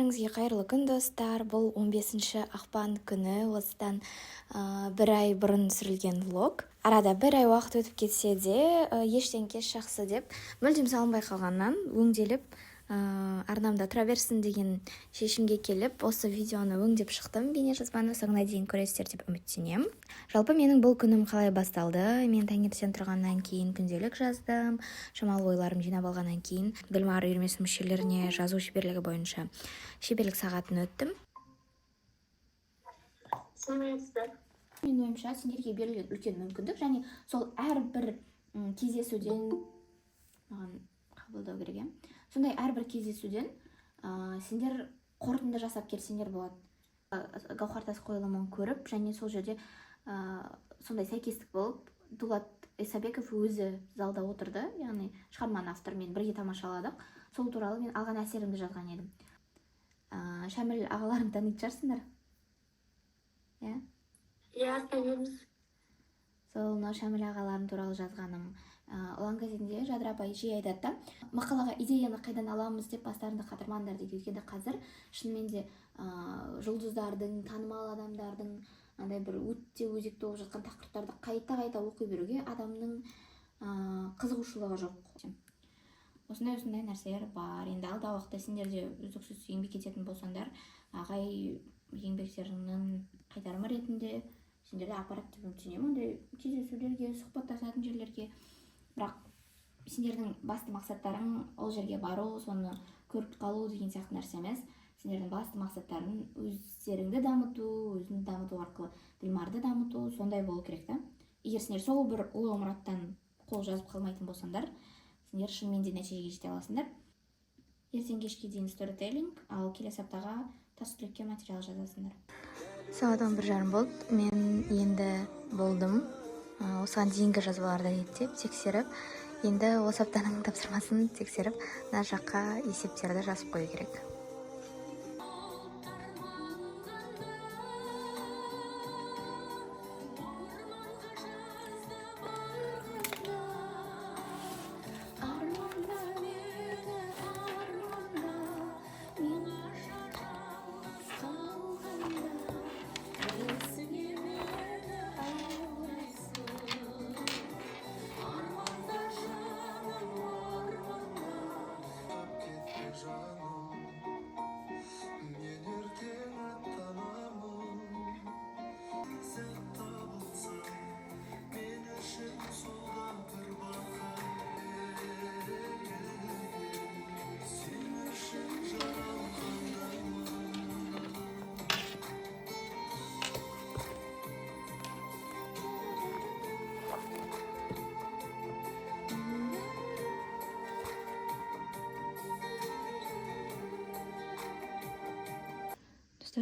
Бәріңізге қайырлы күн, достар. Бұл 15 ақпан күні осыдан бір ай бұрын түсірілген влог. Арада бір ай уақыт өтіп кетсе де, ештен кеш жақсы деп мүлдем салынбай қалғаннан өңделіп, арнамда тұра берсін деген шешімге келіп, осы видеоны өңдеп шықтым. Бейнежазбаны соңына дейін көресіздер деп үміттенемін. Жалпы менің бұл күнім қалай басталды? Мен таңертең тұрғаннан кейін күнделік жаздым. Шамалы ойларым жинап алғаннан кейін Ділмар үйірмесінің мүшелеріне жазу шеберлігі бойынша шеберлік сағатын өттім. Менің ойымша сендерге берілген үлкен мүмкіндік, және сол әрбір кездесуден маған қабылдау керек. Сондай әрбір кездесуден сендер қорытынды жасап келсеңдер болады. Гауһартас қойылымын көріп, және сол жерде сондай сәйкестік болып, Дулат Исабеков өзі залда отырды, яғни шығарманың авторымен бірге тамашаладық. Сол туралы мен алған әсерімді жазған едім. Шәміл ағаларым танитын шығарсыңдар? Иә, танимыз. Сол Шәміл ағаларым туралы жазғаным. Ұлан газетінде Жадыра апай жиі айтады, мақалаға идеяны қайдан аламыз деп бастарында қатырмаңдар дейді. Өйткені қазір шынымен де жұлдыздардың, танымал адамдардың бір өте өзекті болып жатқан тақырыптарды қайта оқи беруге адамның қызығушылығы жоқ. Осындай нәрселер бар. Енді алдағы уақытта сендер де үздіксіз еңбек ететін болсаңдар, ағай еңбектерінің қайтарымы ретінде сендерді апарат деп үміттенемін. Ондай кездесулерге, сұхбаттасатын жерлерге. Бірақ сендердің басты мақсаттарың ол жерге бару, соны көріп қалу деген сияқты нәрсе емес. Сендердің басты мақсаттарың өздеріңді дамыту, өзіңді дамыту арқылы Ділмарды дамыту, сондай болу керек та. Егер сендер сол бір ұлы мұраттан қол жазып қалмайтын болсаңдар, сендер шынымен де нәтижеге жете аласыңдар. Ертең кешке дейін сторителлинг, ал келесі аптаға тас-түлекке материал жазасыңдар. Сағат 11:30 болды. Мен енді болдым. Осыған дейінгі жазбаларды реттеп, тексеріп, енді осы аптаның тапсырмасын тексеріп, мына жаққа есептерді жазып қою керек.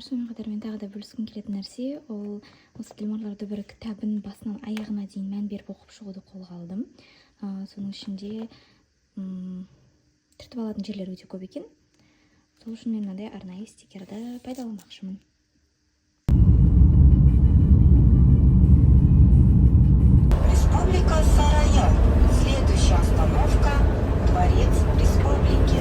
Сонымен қатар мен тағы да бөліскім келетін нәрсе, ол осы Ділмарлар дүбірі кітабын басынан аяғына дейін мән беріп оқып шығуды қолға алдым. Соның ішінде түртіп алатын жерлер өте көп екен. Сол үшін мен мынандай арнайы стикерді пайдаланбақшымын. Республика Сарая. Следующая остановка – Дворец Республики.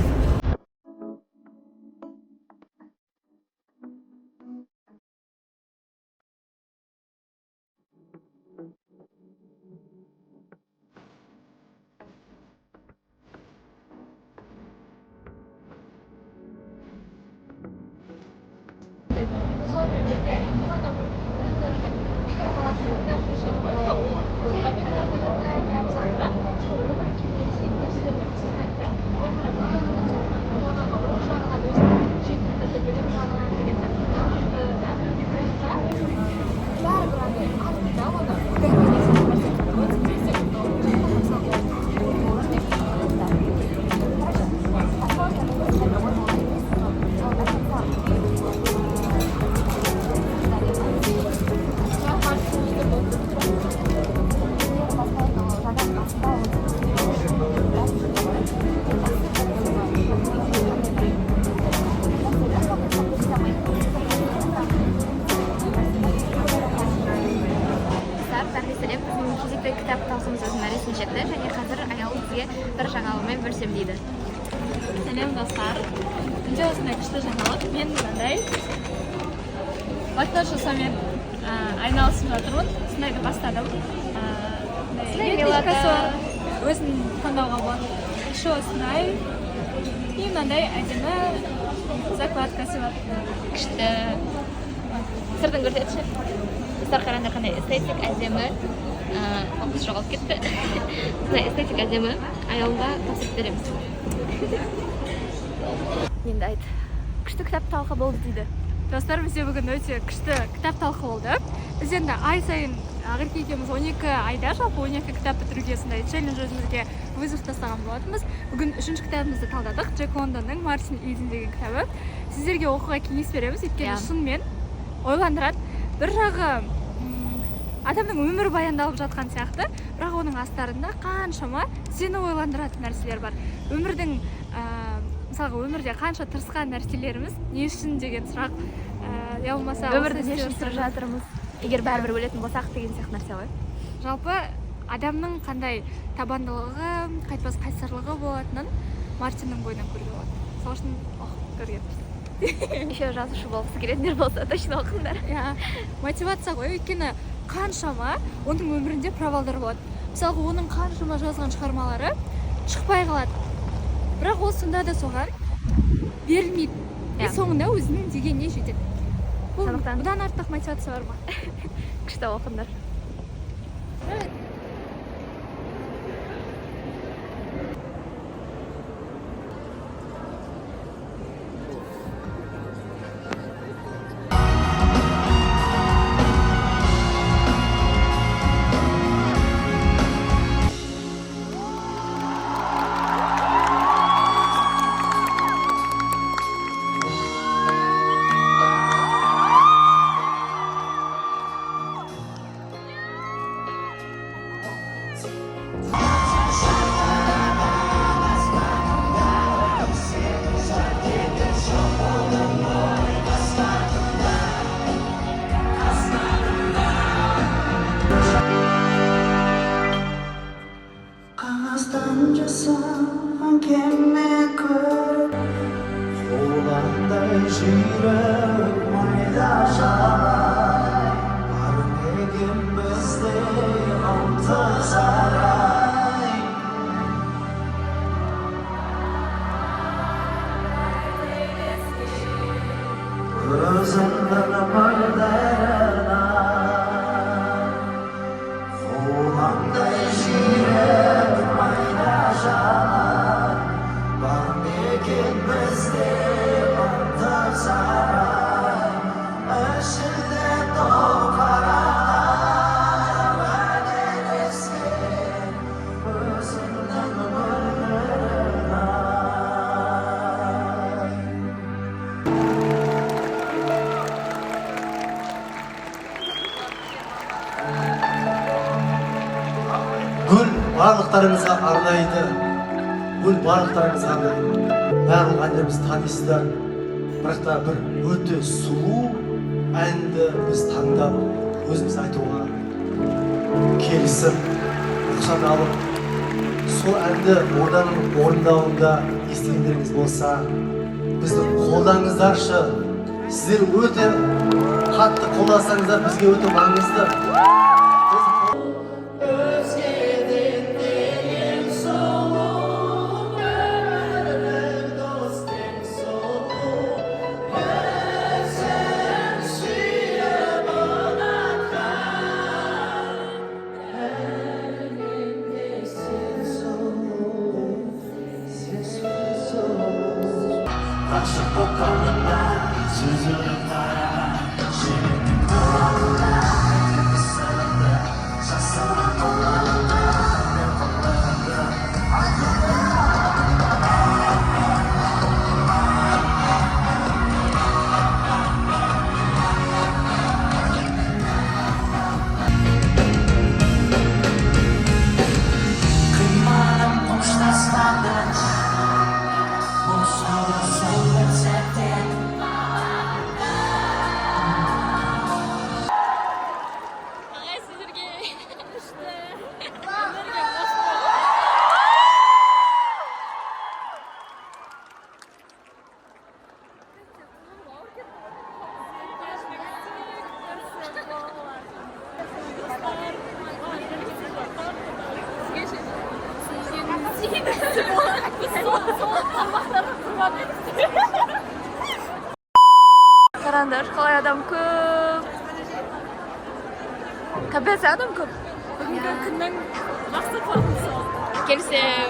Және қазір Аял бізге бір жаңалығымен бөлісем дейді. Сәлем достар. менде осындай күшті жаңалық. Мен мынандай макияж жасаумен айналысып жатырмын. Осындайды бастадым. Электрикасы бар. Өзін таңдауға болады. Еще осындай. И мынандай әдемі закладкасы бар. Күшті. Сыртын көрсетші. Достар қараңдар қандай эстетик әдемі. Фокус жоғалып кетті. Осындай эстетик әдемі. Аяулға тапсырып береміз. Енді айт. Күшті кітап талқы болды дейді. Достар, бізде бүгін өте күшті кітап талқы болды. Біз енді ай сайын Ақерке екеуміз 12 айда жалпы 12 кітап бітіруге сондай челлендж өзімізге вызов тастаған болатынбыз. Бүгін 3-ші кітабымызды талдадық. Джек Лондонның Мартин Иден деген кітабы. Сіздерге оқуға кеңес береміз, өйткені шынымен ойландырады. Бір жағы адамның өмірі баяндалып жатқан сияқты, бірақ оның астарында қаншама сені ойландыратын нәрселер бар. Өмірдің мысалға өмірде қанша тырысқан нәрселеріміз не үшін деген сұрақ, я болмаса өмірді не үшін сүріп жатырмыз, егер бәрібір өлетін болсақ деген сияқты нәрсе ғой. Жалпы адамның қандай табандылығы, қайтпас қайсарлығы болатынын Мартиннің бойынан көруге болады. Сол үшін көрген. Еще жазушы болғысы келетіндер болса точно оқыңдар. Мотивация ғой, өйткені қаншама оның өмірінде провалдар болады. Мысалға оның қаншама жазған шығармалары шықпай қалады. Бірақ ол сонда да соған берілмейді. Соңында өзінің дегеніне жетеді. Бұдан артық мотивация бар ма? Күшті оқыңдар. Гүл барлықтарыңызға арнайды. Гүл барлықтарыңызға арнайды. Барлық әндеріміз танисыздар. Бірақ та бір өте сұлу әнді біз таңдап, өзіміз айтуға келісіп, рұқсат алып, сол әнді орданың орындауында естігендеріңіз болса, бізді қолдаңыздаршы. Сіздер өте қатты қолдасаңыздар, бізге өте маңызды. Қараңдар, қалай адам көп. Капец, адам көп. Бүгінгі күннің жақсы қорытындысы. Келісем.